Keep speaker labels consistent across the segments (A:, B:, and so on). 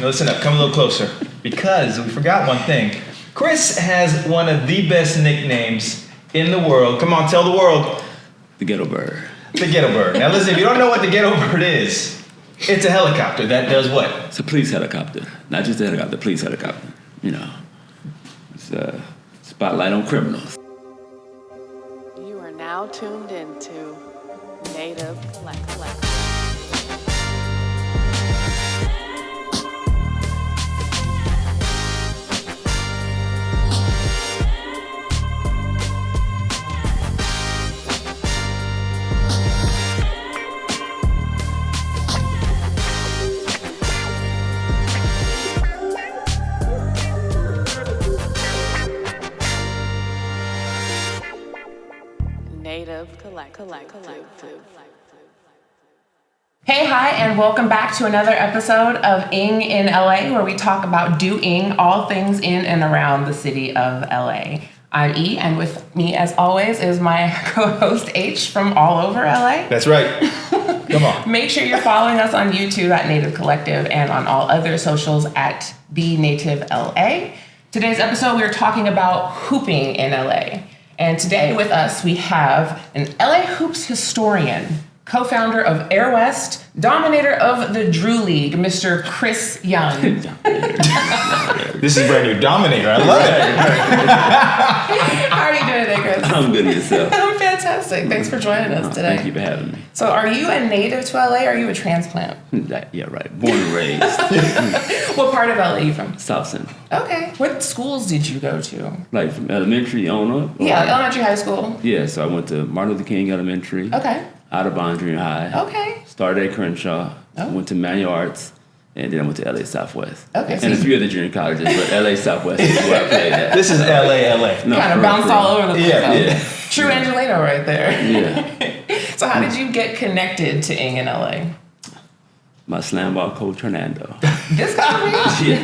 A: listen up. Come a little closer. Because we forgot one thing. Chris has one of the best nicknames in the world. Come on, tell the world.
B: The Ghetto Bird.
A: The Ghetto Bird. Now listen, if you don't know what the Ghetto Bird is, it's a helicopter that does what?
B: It's a police helicopter. Not just a helicopter, police helicopter. You know, it's a spotlight on criminals.
C: You are now tuned into Native Collect. Collective.
D: Hey, hi, and welcome back to another episode of Ing in LA, where we talk about doing all things in and around the city of LA. I'm E, and with me, as always, is my co-host H from all over LA.
A: That's right. Come on.
D: Make sure you're following us on YouTube at Native Collective and on all other socials at The Native LA. Today's episode, we're talking about hooping in LA. And today with us, we have an LA Hoops historian, co-founder of Air West, dominator of the Drew League, Mr. Chris Young.
A: This is brand new. Dominator. I love it.
D: How are you doing today, Chris?
B: I'm good, yourself.
D: I'm fantastic. Thanks for joining us today.
B: Thank you for having me.
D: So are you a native to LA or are you a transplant?
B: Yeah, right. Born and raised.
D: What part of LA are you from?
B: South Central.
D: Okay. What schools did you go to?
B: Like from elementary on up?
D: Yeah, elementary, high school.
B: Yeah, so I went to Martin Luther King Elementary.
D: Okay.
B: Audubon Junior High.
D: Okay.
B: Started at Crenshaw.
D: Oh.
B: Went to Manual Arts. And then I went to LA Southwest.
D: Okay.
B: And a few other junior colleges, but LA Southwest is where I played at.
A: This is LA.
B: No,
D: kind of bounced all over the place.
A: Yeah.
D: True Angelino right there.
B: Yeah.
D: So how did you get connected to Ing in LA?
B: My slam ball coach, Hernando.
D: This guy?
B: Yeah.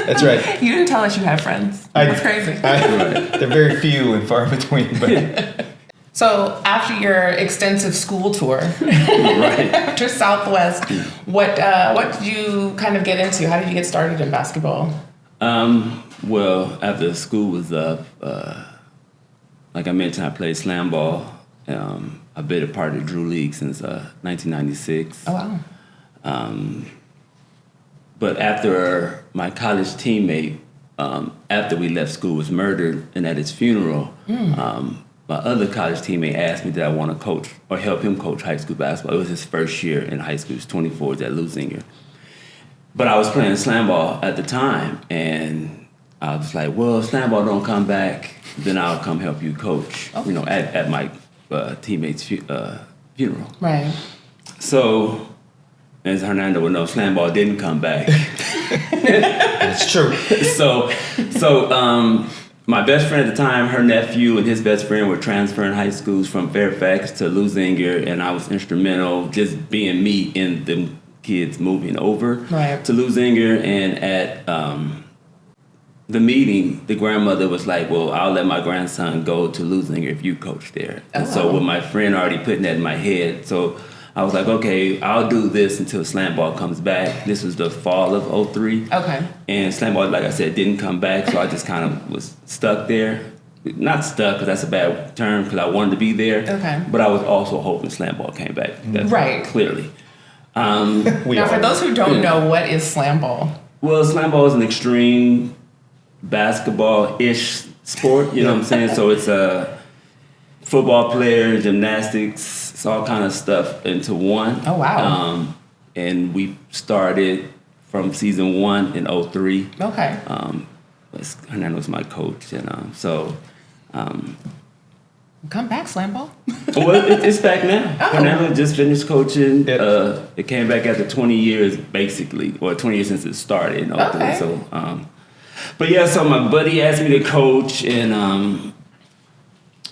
A: That's right.
D: You didn't tell us you had friends. That's crazy.
A: They're very few and far between, but...
D: So after your extensive school tour,
B: Right.
D: after Southwest, what did you kind of get into? How did you get started in basketball?
B: Well, after school was up, like I mentioned, I played slam ball. I've been a part of the Drew League since 1996.
D: Oh, wow.
B: But after my college teammate, after we left school, was murdered, and at his funeral, my other college teammate asked me did I want to coach or help him coach high school basketball. It was his first year in high school. He was 24, at Lusinger. But I was playing slam ball at the time, and I was like, well, if slam ball don't come back, then I'll come help you coach,
D: Okay.
B: you know, at my teammate's funeral.
D: Right.
B: So, as Hernando would know, slam ball didn't come back.
A: It's true.
B: So, my best friend at the time, her nephew and his best friend were transferring high schools from Fairfax to Lusinger, and I was instrumental just being me in the kids moving over to Lusinger. And at the meeting, the grandmother was like, well, I'll let my grandson go to Lusinger if you coach there. And so with my friend already putting that in my head, so I was like, okay, I'll do this until slam ball comes back. This was the fall of 03.
D: Okay.
B: And slam ball, like I said, didn't come back, so I just kind of was stuck there. Not stuck, because that's a bad term, because I wanted to be there.
D: Okay.
B: But I was also hoping slam ball came back. That's clearly.
D: Now, for those who don't know, what is slam ball?
B: Well, slam ball is an extreme basketball-ish sport, you know what I'm saying? So it's a football player, gymnastics, it's all kind of stuff into one.
D: Oh, wow.
B: And we started from season 1 in 03.
D: Okay.
B: Hernando was my coach, and
D: Come back, slam ball.
B: well, it's back now.
D: Oh.
B: Hernando just finished coaching. It came back after 20 years, basically, or 20 years since it started in 03.
D: Okay.
B: So, but yeah, so my buddy asked me to coach, and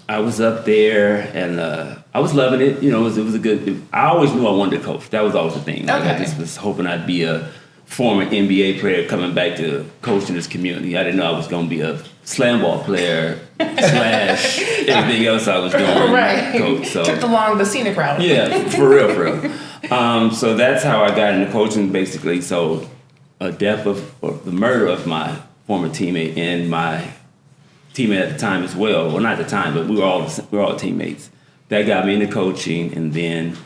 B: I was up there, and I was loving it. You know, it was a good. I always knew I wanted to coach. That was always the thing. Like, I just was hoping I'd be a former NBA player coming back to coach in this community. I didn't know I was going to be a slam ball player / everything else I was doing.
D: Right.
B: Coach, so.
D: Took the scenic route.
B: Yeah, for real. So that's how I got into coaching, basically. So death or the murder of my former teammate and my teammate at the time as well. Well, not at the time, but we were all teammates. That got me into coaching, and then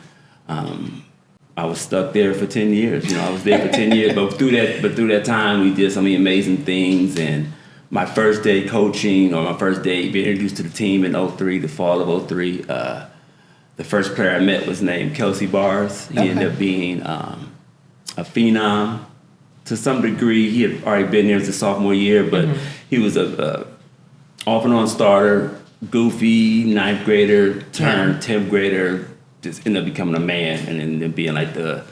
B: I was stuck there for 10 years. I was there for 10 years, but through that time, we did so many amazing things. And my first day coaching, or my first day being introduced to the team in '03, the fall of '03, the first player I met was named Kelsey Bars. He ended up being a phenom to some degree. He had already been there as a sophomore year, but he was a off and on starter, goofy, ninth grader, turned 10th grader, just ended up becoming a man and ended up being like the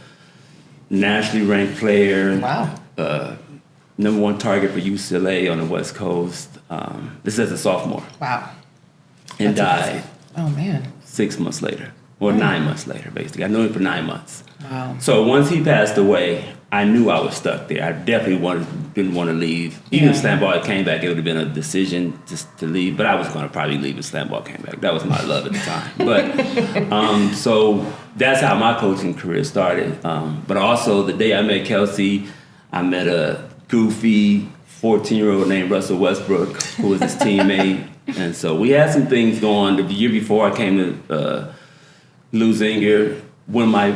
B: nationally ranked player.
D: Wow.
B: Number one target for UCLA on the West Coast. This is a sophomore.
D: Wow.
B: And
D: That's
B: died
D: impressive. Oh, man.
B: 6 months later, or 9 months later, basically. I knew him for 9 months.
D: Wow.
B: So once he passed away, I knew I was stuck there. I definitely didn't want to leave. Even if slam ball came back, it would have been a decision to leave. But I was going to probably leave if slam ball came back. That was my love at the time. But so that's how my coaching career started. But also the day I met Kelsey, I met a goofy 14-year-old named Russell Westbrook, who was his teammate. And so we had some things going. The year before I came to Lusinger, when my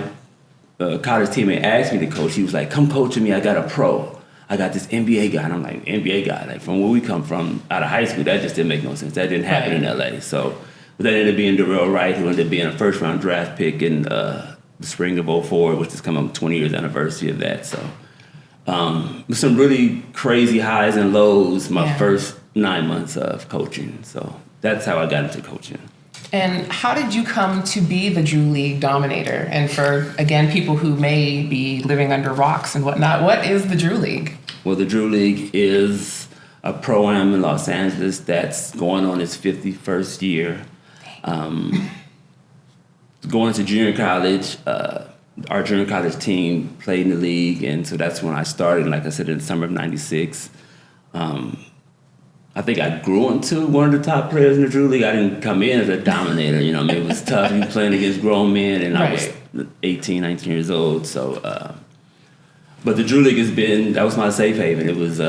B: college teammate asked me to coach, he was like, "Come coach with me, I got a pro. I got this NBA guy." And I'm like, NBA guy? Like, from where we come from, out of high school, that just didn't make no sense. That didn't happen in LA. So, but that ended up being Darrell Wright, who ended up being a first-round draft pick in the spring of '04, which is coming up 20 years anniversary of that. So, with some really crazy highs and lows my first 9 months of coaching. So that's how I got into coaching.
D: And how did you come to be the Drew League dominator? And for, again, people who may be living under rocks and whatnot, what is the Drew League?
B: Well, the Drew League is a pro-am in Los Angeles that's going on its 51st year. Going to junior college, our junior college team played in the league, and so that's when I started, like I said, in the summer of '96. I think I grew into one of the top players in the Drew League. I didn't come in as a dominator, it was tough. You playing against grown men, and I was 18, 19 years old. So, but the Drew League that was my safe haven. It was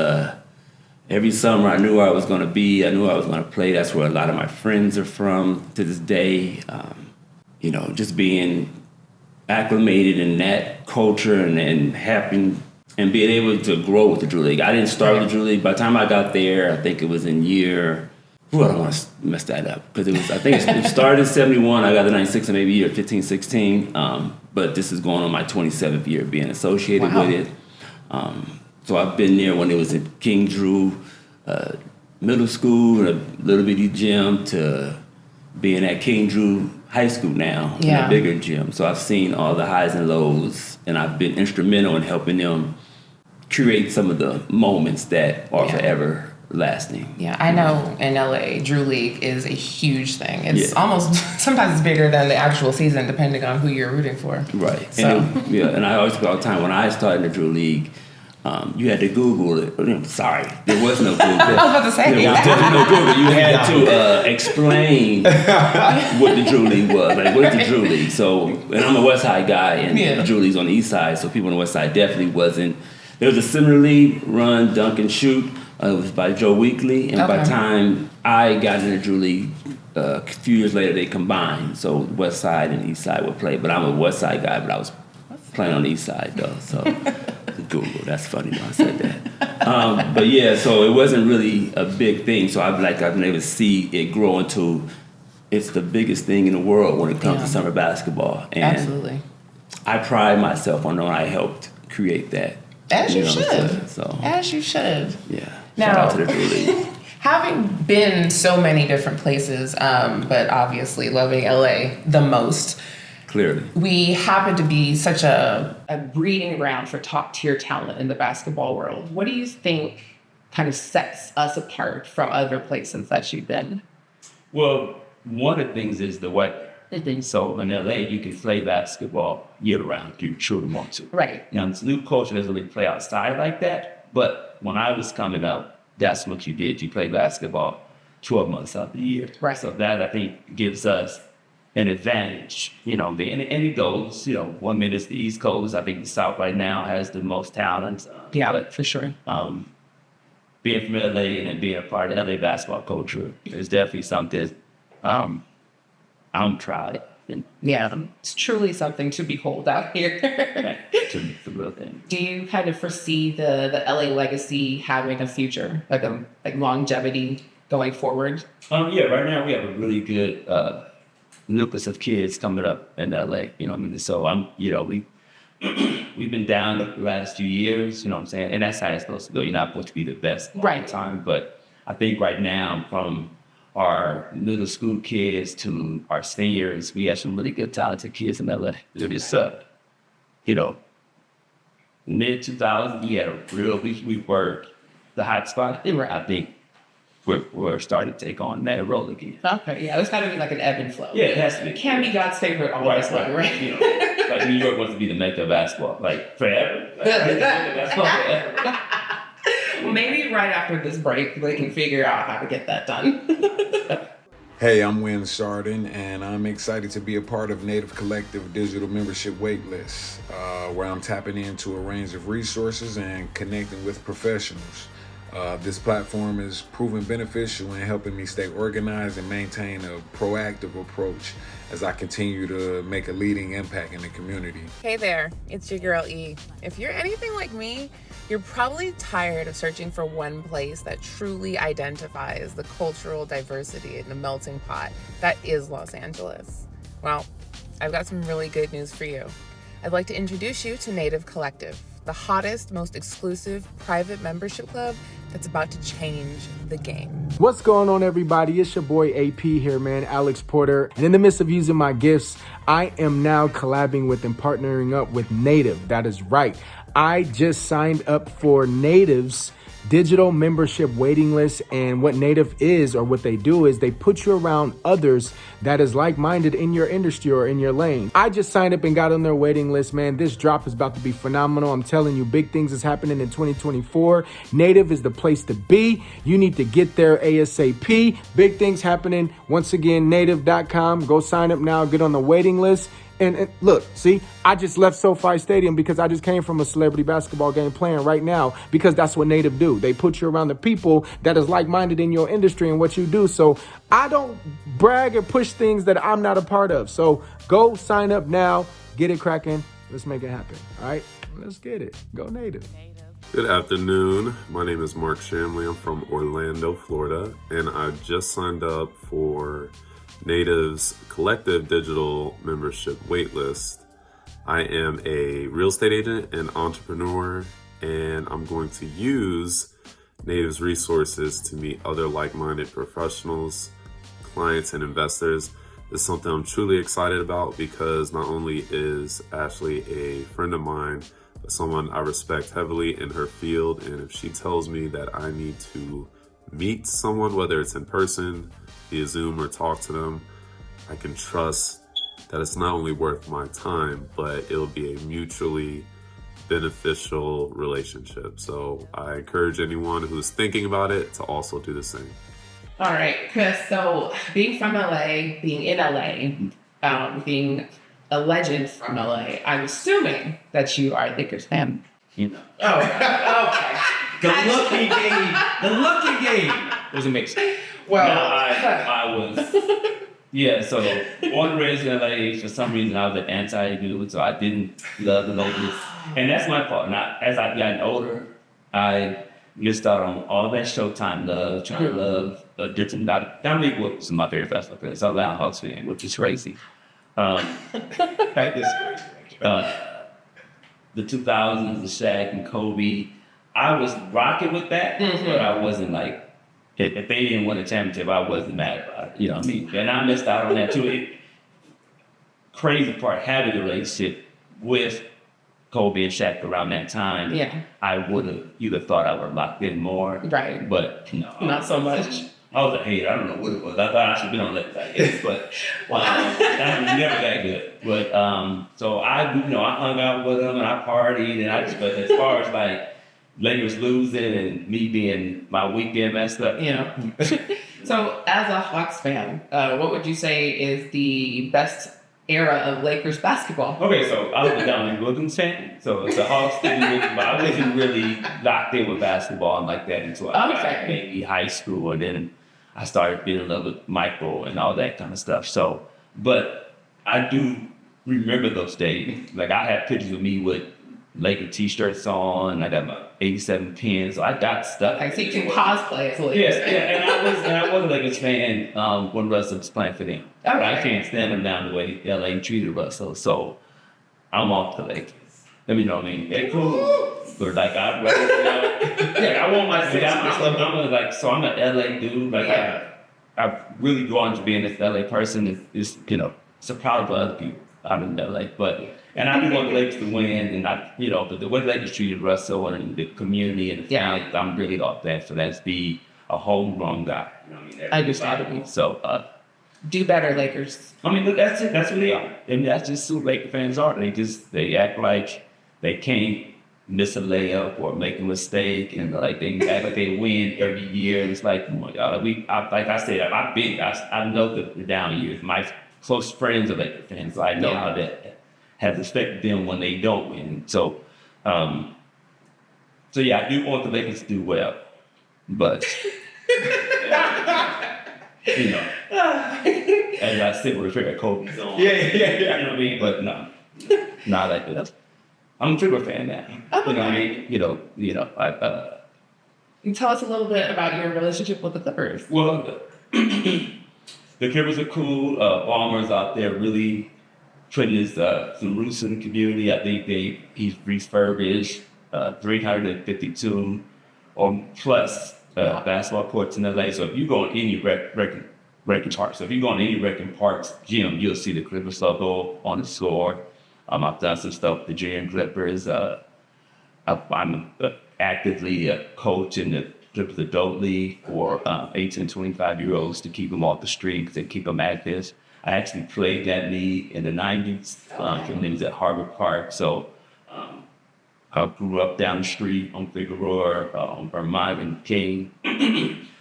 B: every summer I knew where I was going to be. I knew I was going to play. That's where a lot of my friends are from to this day. Just being acclimated in that culture and happy and being able to grow with the Drew League. I didn't start with the Drew League. By the time I got there, I think it was in year... I don't want to mess that up, because it started in 71. I got the 96 and maybe year 15, 16. But this is going on my 27th year being associated with it. So I've been there when it was at King Drew Middle School, a little bitty gym, to being at King Drew High School now, in a bigger gym. So I've seen all the highs and lows, and I've been instrumental in helping them create some of the moments that are forever lasting.
D: Yeah, I know in LA, Drew League is a huge thing. It's almost, sometimes it's bigger than the actual season, depending on who you're rooting for.
B: Right.
D: So.
B: And I always say all the time, when I started in the Drew League, you had to Google it. Sorry, there was no Google.
D: I was about to say
B: there was definitely no Google. You had to explain what the Drew League was. Like, what is the Drew League? So, and I'm a West Side guy, and the Drew League's on the East Side, so people on the West Side definitely wasn't. There was a similar league, run, dunk, and shoot. It was by Joe Weekly, and by the time I got in the Drew League, a few years later they combined. So West Side and East Side would play, but I'm a West Side guy, but I was playing on the East Side though. So Google, that's funny when I said that. But yeah, so it wasn't really a big thing. So I've been able to see it grow into it's the biggest thing in the world when it comes to summer basketball. And
D: absolutely.
B: I pride myself on knowing I helped create that.
D: As you should.
B: So
D: as you should.
B: Yeah.
D: Now,
B: shout out to the Drew League.
D: Having been so many different places, but obviously loving LA the most,
B: clearly,
D: we happen to be such a breeding ground for top tier talent in the basketball world. What do you think kind of sets us apart from other places that you've been?
E: Well, one of the things is the weather. So in LA, you can play basketball year round if you truly want to.
D: Right.
E: Now, this new culture doesn't really play outside like that. But when I was coming up, that's what you did. You played basketball 12 months out of the year.
D: Right.
E: So that, I think, gives us an advantage, and it goes, 1 minute it's the East Coast. I think the South right now has the most talent.
D: Yeah, for sure.
E: Being from LA and being a part of LA basketball culture is definitely something I'm proud.
D: Yeah, it's truly something to behold out here.
E: It's a real thing.
D: Do you kind of foresee the LA legacy having a future, like longevity going forward?
E: Yeah, right now we have a really good nucleus of kids coming up in LA. So we've been down the last few years. You know what I'm saying, and that's how it's supposed to go. You're not supposed to be the best all the time, but I think right now from our middle school kids to our seniors, we have some really good talented kids in LA. It's mid 2000s, we were the hot spot. I think we're starting to take on that role again.
D: Okay, yeah, there's got to be like an ebb and flow.
E: Yeah, it has to be.
D: It can't be God's favorite always, right?
E: Like New York wants to be the Mecca of basketball, like forever. Forever.
D: Maybe right after this break, they can figure out how to get that done.
F: Hey, I'm Win Sardin, and I'm excited to be a part of Native Collective Digital Membership Waitlist, where I'm tapping into a range of resources and connecting with professionals. This platform is proven beneficial in helping me stay organized and maintain a proactive approach as I continue to make a leading impact in the community.
G: Hey there, it's your girl E. If you're anything like me, you're probably tired of searching for one place that truly identifies the cultural diversity in the melting pot that is Los Angeles. Well, I've got some really good news for you. I'd like to introduce you to Native Collective, the hottest, most exclusive private membership club that's about to change the game.
H: What's going on, everybody? It's your boy AP here, man, Alex Porter. And in the midst of using my gifts, I am now collabing with and partnering up with Native. That is right. I just signed up for Native's digital membership waiting list, and what Native is, or what they do, is they put you around others that is like-minded in your industry or in your lane. I just signed up and got on their waiting list, man. This drop is about to be phenomenal. I'm telling you, big things is happening in 2024. Native is the place to be. You need to get there ASAP. Big things happening. Once again, native.com. Go sign up now, get on the waiting list. And look, see, I just left SoFi Stadium because I just came from a celebrity basketball game playing right now, because that's what Native do. They put you around the people that is like-minded in your industry and what you do. So I don't brag or push things that I'm not a part of. So go sign up now, get it cracking. Let's make it happen. All right, let's get it. Go Native.
I: Good afternoon. My name is Mark Shamley. I'm from Orlando, Florida, and I just signed up for Native's Collective Digital Membership Waitlist. I am a real estate agent and entrepreneur, and I'm going to use Native's resources to meet other like-minded professionals, clients, and investors. It's something I'm truly excited about because not only is Ashley a friend of mine, but someone I respect heavily in her field, and if she tells me that I need to meet someone, whether it's in person, via Zoom, or talk to them, I can trust that it's not only worth my time, but it'll be a mutually beneficial relationship. So I encourage anyone who's thinking about it to also do the same.
D: All right, Chris, so being from LA, being in LA, being a legend from LA, I'm assuming that you are a Lakers fan. Oh, okay.
E: The look he gave was amazing.
D: Well,
E: I was. Yeah, so born and raised in LA, for some reason I was an anti-dude, so I didn't love the locals. And that's my fault. Now, as I've gotten older, I missed out on all that Showtime love, trying to love a different Dominique Woods is my favorite basketball player. So I'm a Hawks fan, which is crazy. The 2000s, the Shaq and Kobe, I was rocking with that, but I wasn't like, if they didn't win a championship, I wasn't mad about it. You know what I mean? And I missed out on that too. Crazy part, having a relationship with Kobe and Shaq around that time, I would have either thought I would have locked in more.
D: Right.
E: But no.
D: Not so much.
E: I was a hater. I don't know what it was. I thought I should have been on that side. But that was never that good. But so I hung out with them and I partied, and but as far as like Lakers losing and me being my week being messed up,
D: So, as a Hawks fan, what would you say is the best era of Lakers basketball?
E: Okay, so I was a Dominic Wilkins fan, so the Hawks didn't really, but I wasn't really locked in with basketball and like that until I got maybe high school, and then I started being in love with Michael and all that kind of stuff. So, but I do remember those days. Like I have pictures of me with Laker t-shirts on. I got my 87 pins. So I got stuff.
D: I see you cosplay as Lakers.
E: Yes, yeah, and I was a Lakers fan when Russell was playing for them.
D: Okay.
E: But I can't stand them down the way LA treated Russell. So I'm off the Lakers. Let me know what I mean. They're cool. But like I want my I'm an LA dude. Like I really drawn to being this LA person. It's it's a problem for other people out in LA. And I do want the Lakers to win, and but the way the Lakers treated Russell and the community and the family, I'm really off that. So that's be a homegrown guy. You know what I mean?
D: Understandable.
E: So
D: do better, Lakers.
E: I mean, that's it. That's what they are, and that's just who Laker fans are. They act like they can't miss a layup or make a mistake, and like they act like they win every year. And it's like, oh my God, like I said, I know the down years. My close friends are Laker fans, so I know how that has affected them when they don't win. So, I do want the Lakers to do well, but as I still refer to Kobe's on. Yeah. You know what I mean? But no, not like that. I'm a Trigger fan now.
D: Okay.
E: You know what I mean?
D: Tell us a little bit about your relationship with the Clippers.
E: Well, the Clippers are cool. Ballmer's out there really putting some roots in the community. I think he's refurbished 352 or plus basketball courts in LA. So if you go on any Wrecking Park, Park's gym, you'll see the Clippers logo on the floor. I've done some stuff with the GM Clippers. I'm actively a coach in the Clippers Adult League for 18 to 25-year-olds to keep them off the streets and keep them active. I actually played that league in the 90s. It was at Harvard Park. So I grew up down the street on Figueroa, on Vermont and King.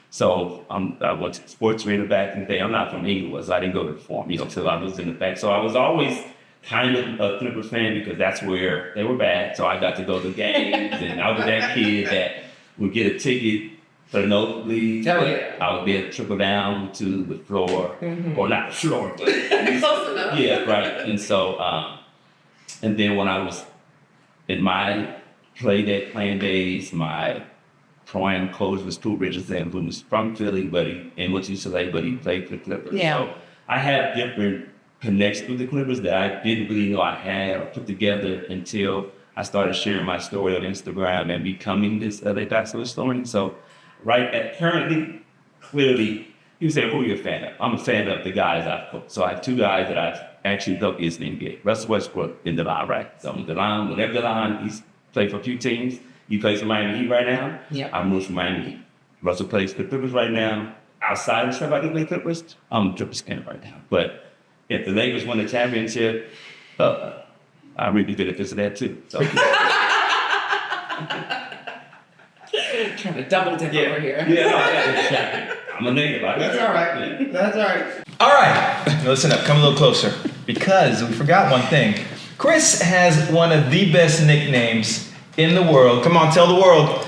E: So I went to sports arena back in the day. I'm not from England, so I didn't go to the Forum, until I was in the back. So I was always kind of a Clippers fan because that's where they were bad. So I got to go to games, and I was that kid that would get a ticket for the nosebleed. I would be able to trickle down to the floor, or not the floor, but
D: close enough.
E: Yeah, right. And so, and then when I was in my playing days, my prime coach was Pooh Richardson, who was from Philly, but he went to UCLA, but he played for the Clippers.
D: Yeah.
E: So I had different connections with the Clippers that I didn't really know I had or put together until I started sharing my story on Instagram and becoming this LA basketball historian. So currently, clearly, you say, who are you a fan of? I'm a fan of the guys I've put. So I have two guys that I've actually built is in the NBA. Russell Westbrook in Delon, right? So whenever Delon, he's played for a few teams. He plays for Miami Heat right now.
D: Yep.
E: I moved from Miami Heat. Russell plays for the Clippers right now. Outside of stuff I do play Clippers, I'm a Clippers fan right now. But if the Lakers win the championship, I really benefit of that too. So.
D: Trying to double dip over here.
E: Yeah, I'm a nigga.
D: That's all right. Yeah. That's all right.
A: All right, now listen up, come a little closer, because we forgot one thing. Chris has one of the best nicknames in the world. Come on, tell the world.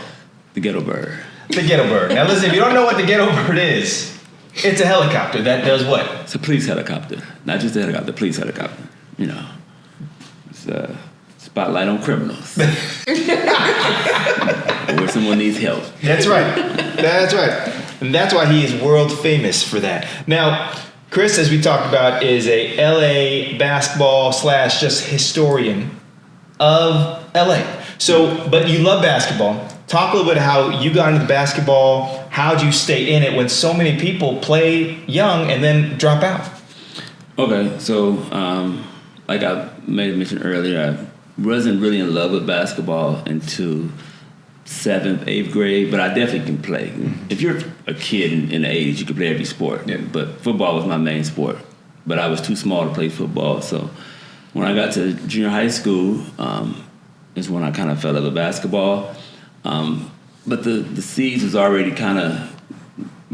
B: The Ghetto Bird.
A: The Ghetto Bird. Now listen, if you don't know what the Ghetto Bird is, it's a helicopter that does what?
B: It's a police helicopter. Not just a helicopter, the police helicopter. It's a spotlight on criminals. Where someone needs help.
A: That's right. That's right. And that's why he is world famous for that. Now, Chris, as we talked about, is a LA basketball / just historian of LA. So, but you love basketball. Talk a little bit how you got into basketball. How'd you stay in it when so many people play young and then drop out?
B: Okay, so like I may have mentioned earlier, I wasn't really in love with basketball until 7th, 8th grade, but I definitely can play. If you're a kid in the 80s, you can play every sport. Yeah. But football was my main sport. But I was too small to play football. So when I got to junior high school, is when I kind of fell in love with basketball. But the seeds was already kind of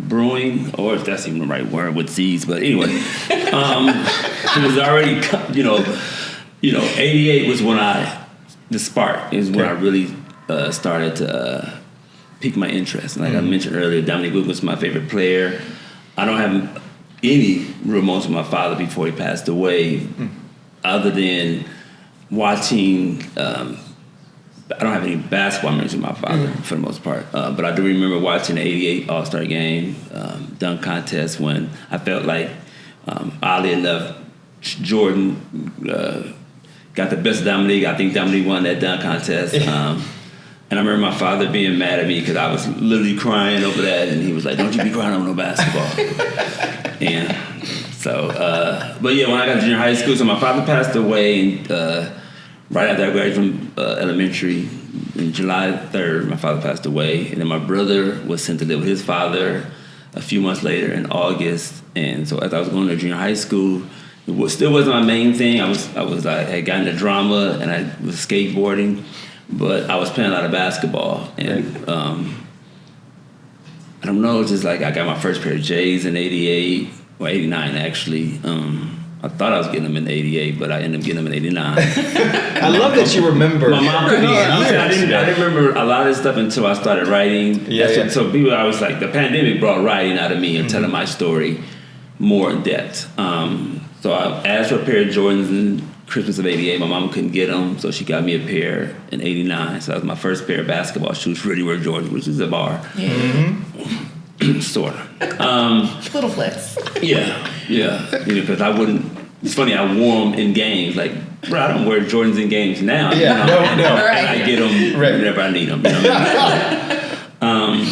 B: brewing, or if that's even the right word with C's, but anyway, it was already, 88 was when the spark is when I really started to pique my interest. Like I mentioned earlier, Dominique Wilkins was my favorite player. I don't have any real moments with my father before he passed away, other than watching. I don't have any basketball memories with my father for the most part, but I do remember watching the '88 All-Star Game dunk contest when I felt like, oddly enough, Jordan got the best of Dominique. I think Dominique won that dunk contest. And I remember my father being mad at me because I was literally crying over that, and he was like, "Don't you be crying over no basketball." And so, but yeah, when I got to junior high school, so my father passed away, and right after I graduated from elementary, on July 3rd, my father passed away, and then my brother was sent to live with his father a few months later in August. And so as I was going to junior high school, it still wasn't my main thing. I had gotten into drama, and I was skateboarding. But I was playing a lot of basketball, and I don't know, just like I got my first pair of J's in '88 or '89 actually. I thought I was getting them in '88, but I ended up getting them in '89.
A: I love that you remember.
B: My mom couldn't. I didn't remember a lot of this stuff until I started writing. So people, I was like, the pandemic brought writing out of me and telling my story more in depth. So I asked for a pair of Jordans in Christmas of '88. My mom couldn't get them, so she got me a pair in '89. So that was my first pair of basketball shoes, really were Jordans, which is a bar. Sort of.
D: Little flex.
B: Yeah. Because I wouldn't. It's funny, I wore them in games. Like, bro, I don't wear Jordans in games now.
A: Yeah,
B: and
D: Right.
B: I get them whenever I need them. You know what I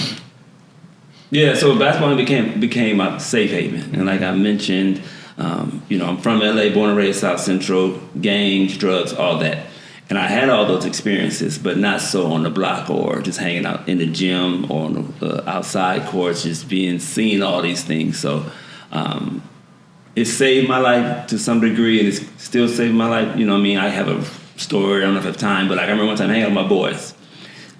B: mean? So basketball became my safe haven. And like I mentioned, I'm from LA, born and raised South Central, gangs, drugs, all that. And I had all those experiences, but not so on the block or just hanging out in the gym or on the outside courts, just seeing all these things. So it saved my life to some degree, and it's still saving my life. You know what I mean? I have a story, I don't know if I have time, but like I remember one time hanging out with my boys.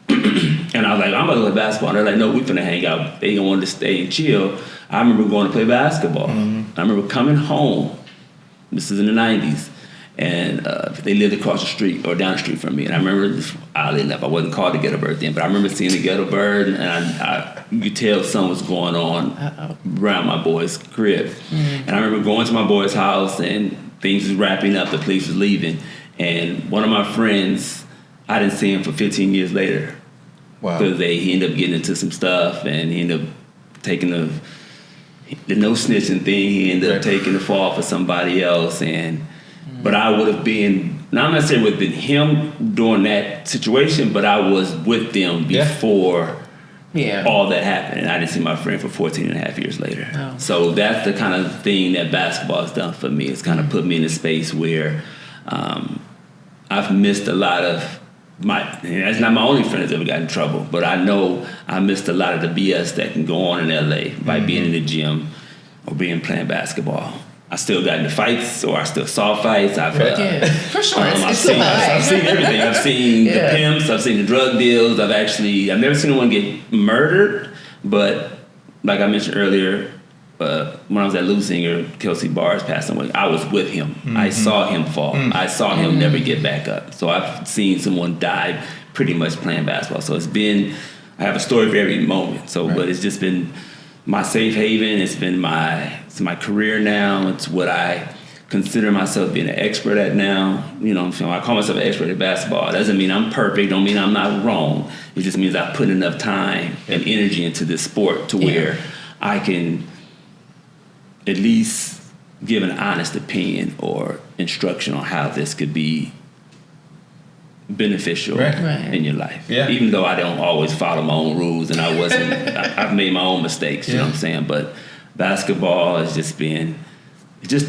B: And I was like, I'm about to play basketball. And they're like, no, we finna hang out. They wanted to stay and chill. I remember going to play basketball. I remember coming home. This is in the 90s. And they lived across the street or down the street from me. And I remember, oddly enough, I wasn't called the Ghetto Bird then, but I remember seeing the Ghetto Bird, and you could tell something was going on around my boy's crib. And I remember going to my boy's house, and things was wrapping up, the police was leaving. And one of my friends, I didn't see him for 15 years later.
A: Wow.
B: Because he ended up getting into some stuff, and he ended up taking the no snitching thing. He ended up taking the fall for somebody else. But I would have been, not necessarily with him during that situation, but I was with them before all that happened. And I didn't see my friend for 14 and a half years later. Oh. So that's the kind of thing that basketball has done for me. It's kind of put me in a space where I've missed a lot of that's not my only friend that's ever got in trouble, but I know I missed a lot of the BS that can go on in LA by being in the gym or playing basketball. I still got into fights, or I still saw fights.
D: For sure.
B: I've seen everything. I've seen the pimps. I've seen the drug deals. I've never seen anyone get murdered, but like I mentioned earlier, when I was at Lusinger, Kelsey Barrs passed away. I was with him. I saw him fall. I saw him never get back up. So I've seen someone die pretty much playing basketball. So I have a story for every moment. So, but it's just been my safe haven. It's been it's my career now. It's what I consider myself being an expert at now. You know what I'm saying? I call myself an expert at basketball. It doesn't mean I'm perfect. Don't mean I'm not wrong. It just means I put enough time and energy into this sport to where I can at least give an honest opinion or instruction on how this could be beneficial in your life. Yeah. Even though I don't always follow my own rules, and I've made my own mistakes, you know what I'm saying? But basketball has just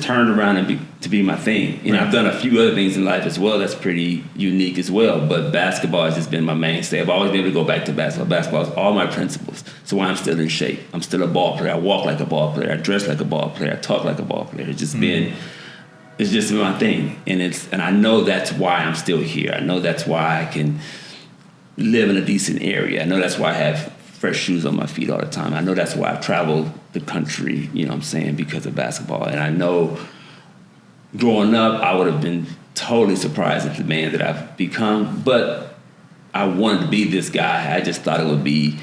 B: turned around to be my thing. You know, I've done a few other things in life as well that's pretty unique as well, but basketball has just been my mainstay. I've always been able to go back to basketball. Basketball is all my principles. So why I'm still in shape. I'm still a ball player. I walk like a ball player. I dress like a ball player. I talk like a ball player. It's just been my thing. And I know that's why I'm still here. I know that's why I can live in a decent area. I know that's why I have fresh shoes on my feet all the time. I know that's why I've traveled the country, you know what I'm saying, because of basketball. And I know growing up, I would have been totally surprised at the man that I've become. But I wanted to be this guy. I just thought it would be,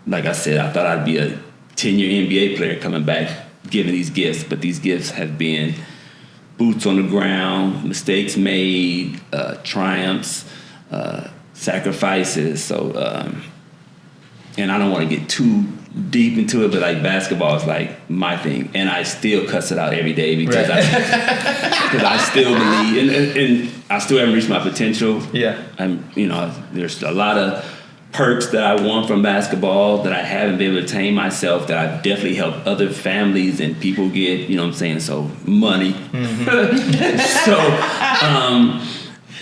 B: like I said, I thought I'd be a 10-year NBA player coming back, giving these gifts. But these gifts have been boots on the ground, mistakes made, triumphs, sacrifices. So, and I don't want to get too deep into it, but like basketball is like my thing, and I still cuss it out every day because I still believe, and I still haven't reached my potential.
A: Yeah,
B: there's a lot of perks that I want from basketball that I haven't been able to attain myself, that I've definitely helped other families and people get, you know what I'm saying, so money. So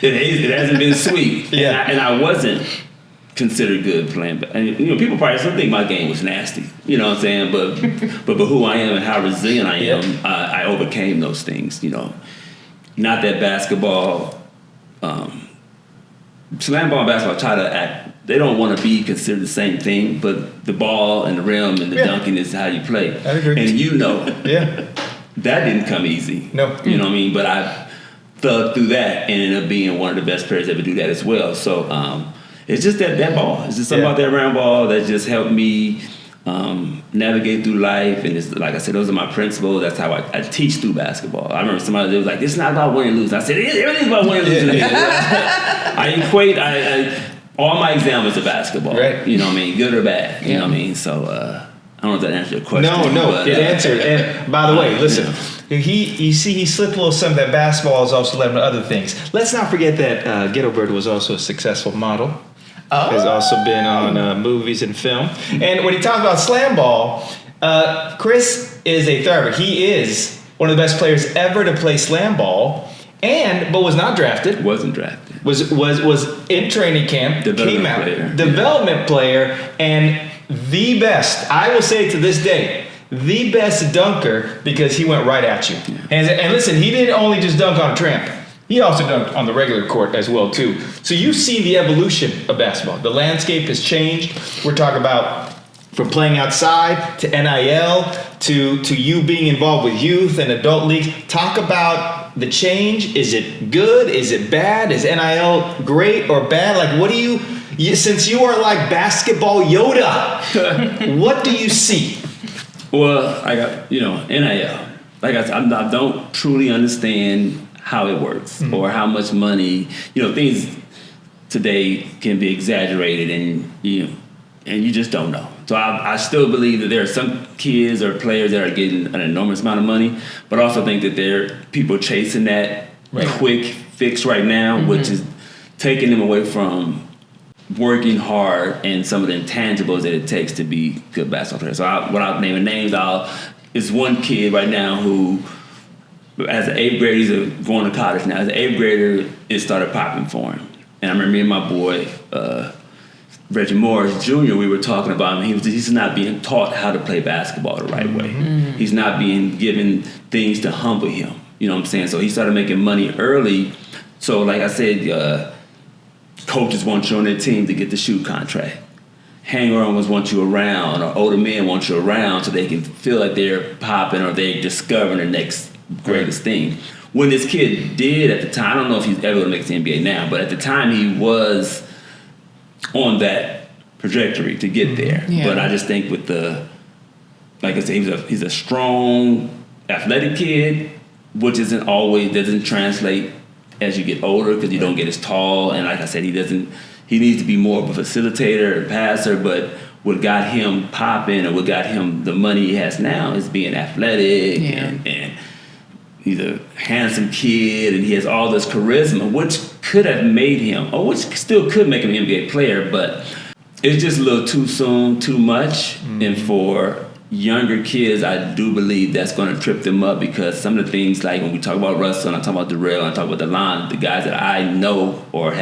B: it hasn't been sweet.
A: Yeah.
B: And I wasn't considered good playing. And, people probably still think my game was nasty, you know what I'm saying, but who I am and how resilient I am, I overcame those things, Not that basketball, slam ball and basketball try to act, they don't want to be considered the same thing, but the ball and the rim and the dunking is how you play.
A: I agree.
B: And that didn't come easy.
A: No.
B: You know what I mean? But I thugged through that and ended up being one of the best players to ever do that as well. So it's just that ball. It's just something about that round ball that just helped me navigate through life. And it's, like I said, those are my principles. That's how I teach through basketball. I remember somebody that was like, "This is not about winning and losing." I said, "Everything's about winning and losing." I equate all my examples of basketball.
A: Right.
B: You know what I mean? Good or bad. You know what I mean? So I don't know if that answered your question.
A: No,
B: but,
A: it answered. And by the way, listen, he slipped a little something that basketball has also led to other things. Let's not forget that Ghetto Bird was also a successful model. Has also been on movies and film. And when he talks about slam ball, Chris is a thriver. He is one of the best players ever to play slam ball, but was not drafted.
B: Wasn't drafted.
A: Was in training camp. Development player, and the best. I will say to this day, the best dunker because he went right at you. Yeah. And listen, he didn't only just dunk on a tramp. He also dunked on the regular court as well too. So you see the evolution of basketball. The landscape has changed. We're talking about from playing outside to NIL to you being involved with youth and adult leagues. Talk about the change. Is it good? Is it bad? Is NIL great or bad? Like, what do you since you are like basketball Yoda, what do you see?
B: Well, I got, NIL. Like I said, I don't truly understand how it works or how much money, things today can be exaggerated and you just don't know. So I still believe that there are some kids or players that are getting an enormous amount of money, but I also think that there are people chasing that quick fix right now, which is taking them away from working hard and some of the intangibles that it takes to be good basketball players. So without naming names, it's one kid right now who, as an 8th grader, he's going to college now. As an 8th grader, it started popping for him. And I remember me and my boy, Reggie Morris Jr., we were talking about him. He's not being taught how to play basketball the right way. He's not being given things to humble him. You know what I'm saying? So he started making money early. So like I said, coaches want you on their team to get the shoe contract. Hang-on want you around, or older men want you around so they can feel like they're popping or they're discovering the next greatest thing. When this kid did at the time, I don't know if he's ever going to make the NBA now, but at the time he was on that trajectory to get there. Yeah. But I just think with like I said, he's a strong, athletic kid, which doesn't translate as you get older because you don't get as tall. And like I said, he needs to be more of a facilitator and passer, but what got him popping or what got him the money he has now is being athletic and he's a handsome kid and he has all this charisma, which could have made him, or which still could make him an NBA player, but it's just a little too soon, too much. And for younger kids, I do believe that's going to trip them up because some of the things, like when we talk about Russell and I talk about Darrell and I talk about DeLon, the guys that I know or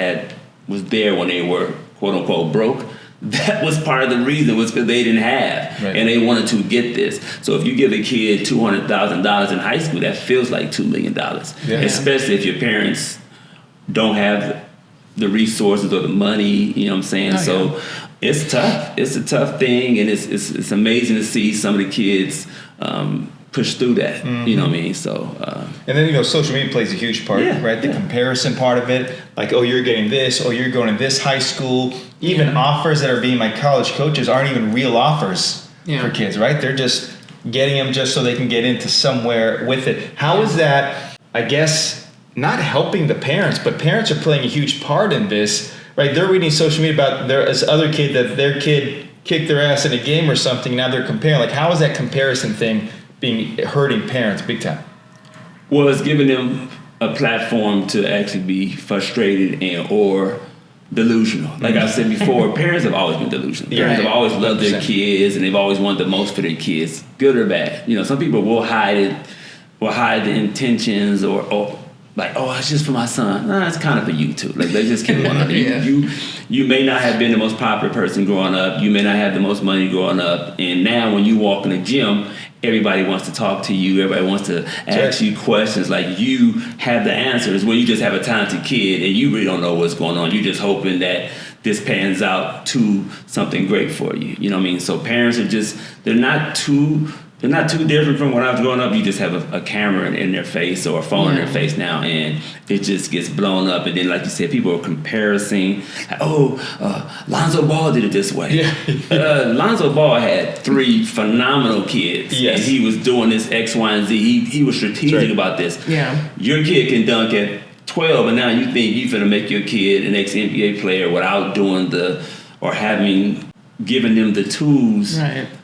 B: was there when they were quote unquote broke, that was part of the reason was because they didn't have and they wanted to get this. So if you give a kid $200,000 in high school, that feels like $2 million, especially if your parents don't have the resources or the money. You know what I'm saying? So it's tough. It's a tough thing, and it's amazing to see some of the kids push through that. You know what I mean? So
A: and then social media plays a huge part, right? The comparison part of it, like, oh, you're getting this, or you're going to this high school. Even offers that are being like college coaches aren't even real offers for kids, right? They're just getting them just so they can get into somewhere with it. How is that, I guess, not helping the parents, but parents are playing a huge part in this, right? They're reading social media about this other kid that their kid kicked their ass in a game or something. Now they're comparing. Like, how is that comparison thing hurting parents big time?
B: Well, it's giving them a platform to actually be frustrated or delusional. Like I said before, parents have always been delusional. Parents have always loved their kids, and they've always wanted the most for their kids, good or bad. Some people will hide the intentions, or like, oh, it's just for my son. Nah, it's kind of for you too. Like, they just keep going on. You may not have been the most popular person growing up. You may not have the most money growing up, and now when you walk in the gym, everybody wants to talk to you. Everybody wants to ask you questions. Like, you have the answers when you just have a talented kid and you really don't know what's going on. You're just hoping that this pans out to something great for you. You know what I mean? So parents are they're not too different from when I was growing up. You just have a camera in their face or a phone in their face now, and it just gets blown up. And then, like you said, people are comparing. Like, Lonzo Ball did it this way. Lonzo Ball had 3 phenomenal kids, and he was doing this X, Y, and Z. He was strategic about this. Your kid can dunk at 12, and now you think you're going to make your kid an ex-NBA player without doing giving them the tools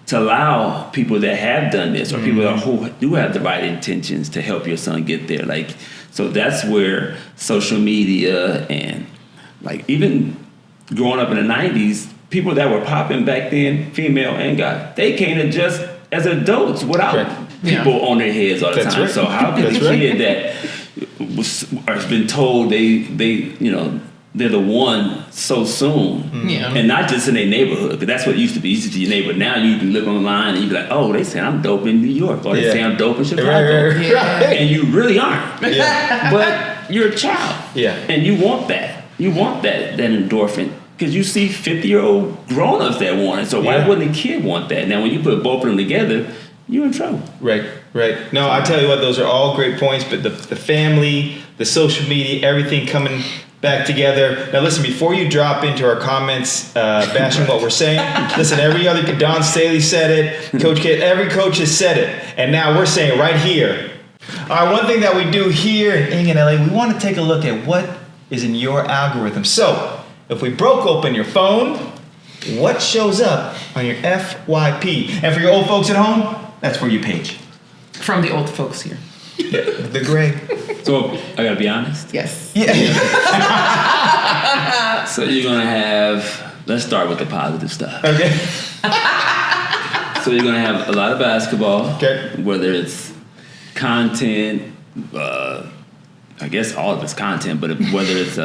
B: to allow people that have done this, or people who do have the right intentions, to help your son get there. Like, so that's where social media, and like, even growing up in the 90s, people that were popping back then, female and guy, they can't adjust as adults without people on their heads all the time. So how can a kid that has been told they're the one so soon, and not just in their neighborhood, because that's what it used to be. It used to be your neighborhood. Now you can look online and you be like, oh, they say I'm dope in New York, or they say I'm dope in Chicago, and you really aren't. But you're a child, and you want that. You want that endorphin, because you see 50-year-old grown-ups that want it. So why wouldn't a kid want that? Now, when you put both of them together, you're in trouble.
A: Right. No, I tell you what, those are all great points. But the family, the social media, everything coming back together. Now listen, before you drop into our comments bashing what we're saying, listen, every other, Don Staley said it, Coach K, every coach has said it, and now we're saying it right here. All right, one thing that we do here in LA, we want to take a look at what is in your algorithm. So if we broke open your phone, what shows up on your FYP? And for your old folks at home, that's For You page.
D: From the old folks here.
A: The gray.
B: So I gotta be honest.
D: Yes.
B: So you're gonna have. Let's start with the positive stuff.
A: Okay.
B: So you're gonna have a lot of basketball.
A: Okay.
B: Whether it's content, I guess all of it's content, but whether it's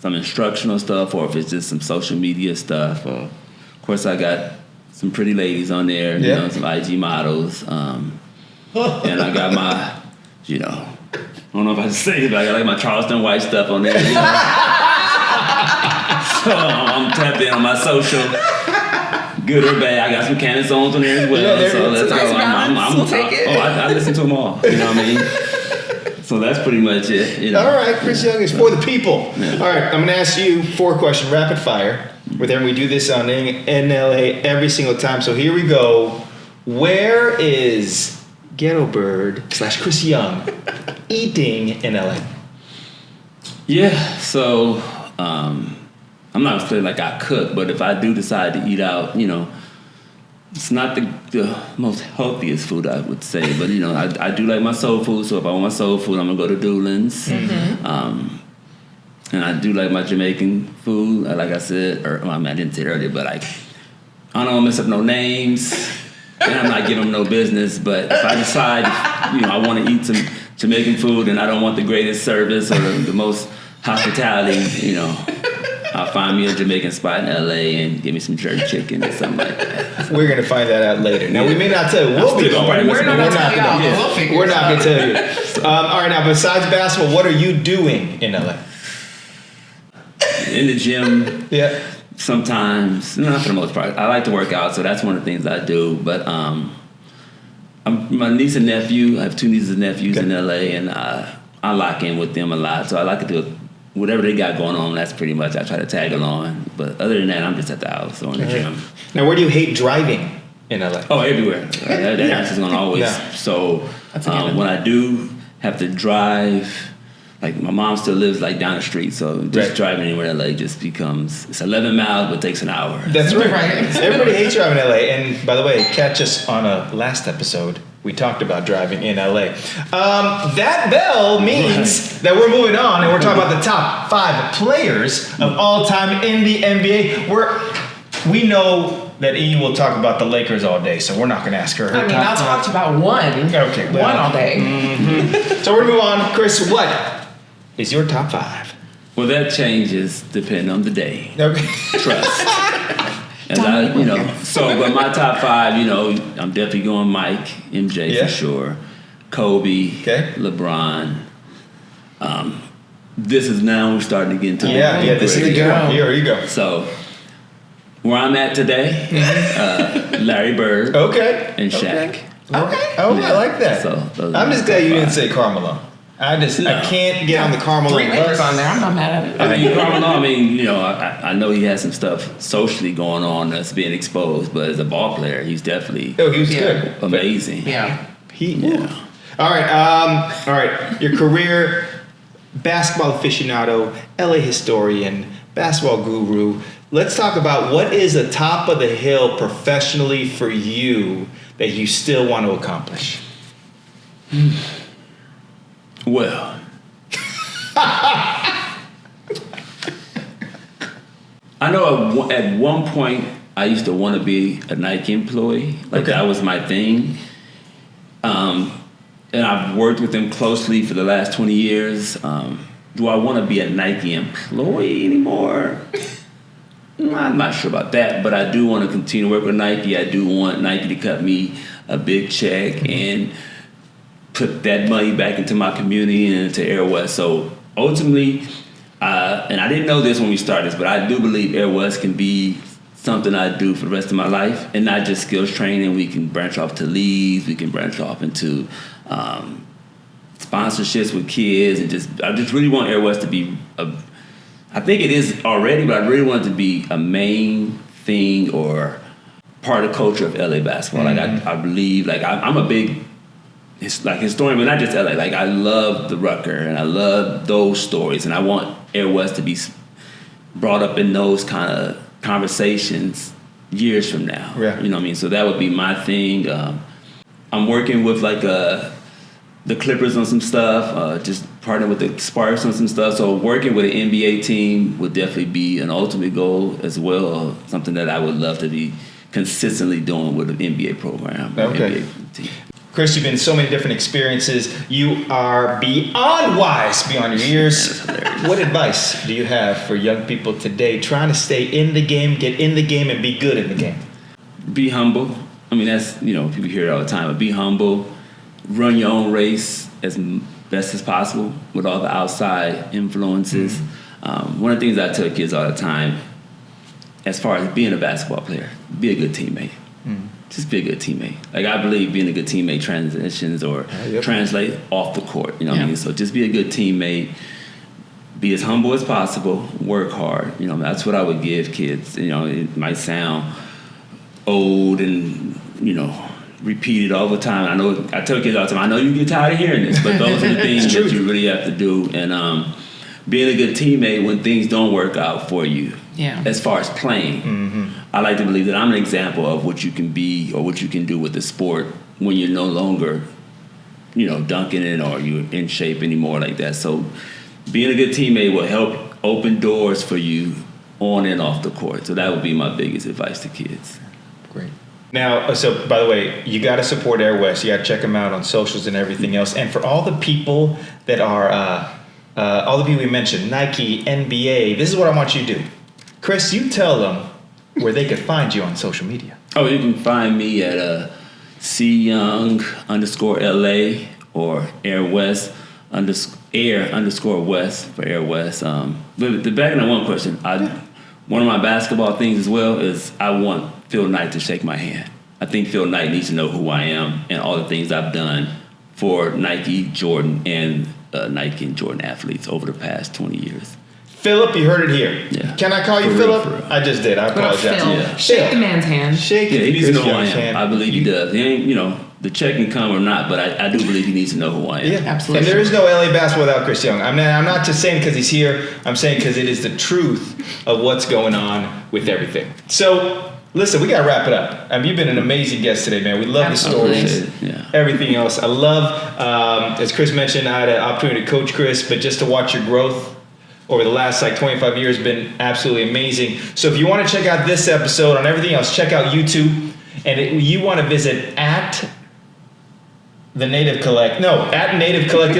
B: some instructional stuff or if it's just some social media stuff. Of course, I got some pretty ladies on there. You know, some IG models. And I got my, I don't know if I should say it, but I got like my Charleston White stuff on there. So I'm tapped in on my social, good or bad. I got some Candace Owens on there as well. So let's go.
D: We'll take it.
B: I listen to them all. You know what I mean? So that's pretty much it.
A: All right, Chris Young is for the people. Yeah. All right, I'm going to ask you 4 questions, rapid fire. Then we do this on NLA every single time. So here we go. Where is Ghetto Bird / Chris Young eating in LA?
B: Yeah, so I'm not saying like I cook, but if I do decide to eat out, it's not the most healthiest food, I would say, but I do like my soul food. So if I want my soul food, I'm gonna go to Doolin's. And I do like my Jamaican food, like I said, I didn't say it earlier, but like I don't want to mess up no names, and I'm not giving them no business. But if I decide, I want to eat some Jamaican food, and I don't want the greatest service or the most hospitality, I'll find me a Jamaican spot in LA and give me some jerk chicken or something like that.
A: We're going to find that out later. Now, we may not tell you. We'll be going. We're not going to tell you. All right, now, besides basketball, what are you doing in LA?
B: in the gym.
A: Yeah.
B: Sometimes, not for the most part. I like to work out, so that's one of the things I do. But my niece and nephew, I have 2 nieces and nephews in LA, and I lock in with them a lot. So I like to do whatever they got going on. That's pretty much I try to tag along. But other than that, I'm just at the house or in the gym.
A: Now, where do you hate driving in LA?
B: Oh, everywhere. That answer's gonna always.
A: Yeah.
B: So when I do have to drive, like my mom still lives like down the street, so just driving anywhere in LA just becomes, it's 11 miles but takes an hour.
A: That's right. Everybody hates driving in LA. And by the way, catch us on a last episode. We talked about driving in LA. That bell means that we're moving on and we're talking about the top 5 players of all time in the NBA. We know that E will talk about the Lakers all day, so we're not going to ask her.
D: I'll talk about one.
A: Okay, well,
D: one all day.
A: So we're going to move on. Chris, what is your top 5?
B: Well, that changes depending on the day.
A: Okay.
B: Trust. But my top 5, I'm definitely going Mike, MJ for sure, Kobe, LeBron. This is now we're starting to get into
A: this is the good one. Here you go.
B: So where I'm at today, Larry Bird, and Shaq.
A: Okay. Oh, I like that.
B: So
A: I'm just glad you didn't say Carmelo. I can't get on the Carmelo
D: bus. On there. I'm not mad at
B: it. Carmelo, I know he has some stuff socially going on that's being exposed, but as a ball player, he's definitely
A: he was good.
B: Amazing.
A: All right. Your career, basketball aficionado, LA historian, basketball guru. Let's talk about what is the top of the hill professionally for you that you still want to accomplish.
B: Well, I know at one point I used to want to be a Nike employee. That was my thing. And I've worked with them closely for the last 20 years. Do I want to be a Nike employee anymore? I'm not sure about that, but I do want to continue to work with Nike. I do want Nike to cut me a big check and put that money back into my community and into Air West. So ultimately, and I didn't know this when we started this, but I do believe Air West can be something I do for the rest of my life, and not just skills training. We can branch off to leagues. We can branch off into sponsorships with kids, and I just really want Air West to be I think it is already, but I really want it to be a main thing or part of the culture of LA basketball. I believe, I'm a big historian, but not just LA. I love the Rucker, and I love those stories, and I want Air West to be brought up in those kind of conversations years from now.
A: Yeah.
B: You know what I mean? So that would be my thing. I'm working with the Clippers on some stuff, just partnering with the Sparks on some stuff. So working with an NBA team would definitely be an ultimate goal as well, something that I would love to be consistently doing with an NBA program.
A: Okay.
B: NBA team.
A: Chris, you've been in so many different experiences. You are beyond wise, beyond your years. What advice do you have for young people today trying to stay in the game, get in the game, and be good in the game?
B: Be humble. I mean, that's, people hear it all the time, but be humble. Run your own race as best as possible with all the outside influences. One of the things I tell kids all the time, as far as being a basketball player, be a good teammate. Just be a good teammate. I believe being a good teammate transitions or translate off the court. You know what I mean? So just be a good teammate. Be as humble as possible. Work hard. That's what I would give kids. It might sound old and repeated all the time. I tell kids all the time, I know you get tired of hearing this, but those are the things that you really have to do. And being a good teammate when things don't work out for you, as far as playing. I like to believe that I'm an example of what you can be or what you can do with the sport when you're no longer, dunking it or you're in shape anymore like that. So being a good teammate will help open doors for you on and off the court. So that would be my biggest advice to kids.
A: Great. Now, so by the way, you got to support Air West. You got to check them out on socials and everything else. And for all the people that are, all the people we mentioned, Nike, NBA, this is what I want you to do. Chris, you tell them where they could find you on social media.
B: Oh, you can find me at CYoung_LA or Air West Air_West for Air West. But the back on one question, one of my basketball things as well is I want Phil Knight to shake my hand. I think Phil Knight needs to know who I am and all the things I've done for Nike, Jordan, and Nike and Jordan athletes over the past 20 years.
A: Philip, you heard it here.
B: Yeah.
A: Can I call you
B: For real,
A: Philip?
B: for real.
A: I just did. I
D: What up,
A: apologize.
D: Phil?
B: Yeah.
D: Shake the man's hand.
A: Shake
B: Yeah,
A: it.
B: he needs to know who I
A: Young's
B: am.
A: hand.
B: I believe he does. He ain't, the check can come or not, but I do believe he needs to know who I am.
A: Yeah,
D: Absolutely.
A: And there is no LA basketball without Chris Young. I'm not just saying because he's here. I'm saying because it is the truth of what's going on with everything. So, listen, we got to wrap it up. You've been an amazing guest today, man. We love
D: Absolutely.
A: the stories,
B: Yeah.
A: everything else. I love, as Chris mentioned, I had an opportunity to coach Chris, but just to watch your growth over the last 25 years has been absolutely amazing. So if you want to check out this episode on everything else, check out YouTube. And you want to visit at Native Collective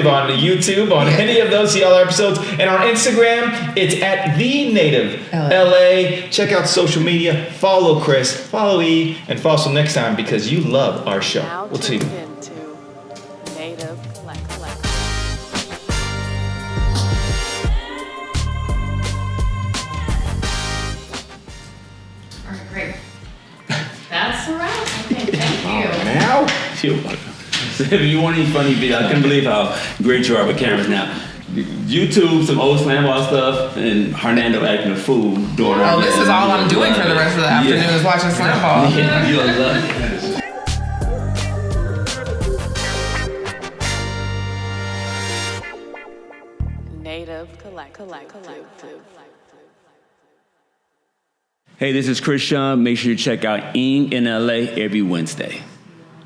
A: on the YouTube, on any of those CLR episodes. And on Instagram, it's at The Native LA. Check out social media. Follow Chris, follow E, and follow us next time because you love our show.
C: Now
A: We'll see you.
C: tuned into Native Collective.
D: All right, great. That's a wrap. Okay, thank you.
A: Now?
B: You're welcome. If you want any funny video, I can't believe how great you are with cameras now. YouTube, some old slam ball stuff, and Hernando acting a fool during our
D: This is all I'm doing for the rest of the afternoon is watching slam ball.
B: Yeah, you'll love it.
C: Native Collective.
B: Hey, this is Chris Sean. Make sure you check out Ing in LA every Wednesday.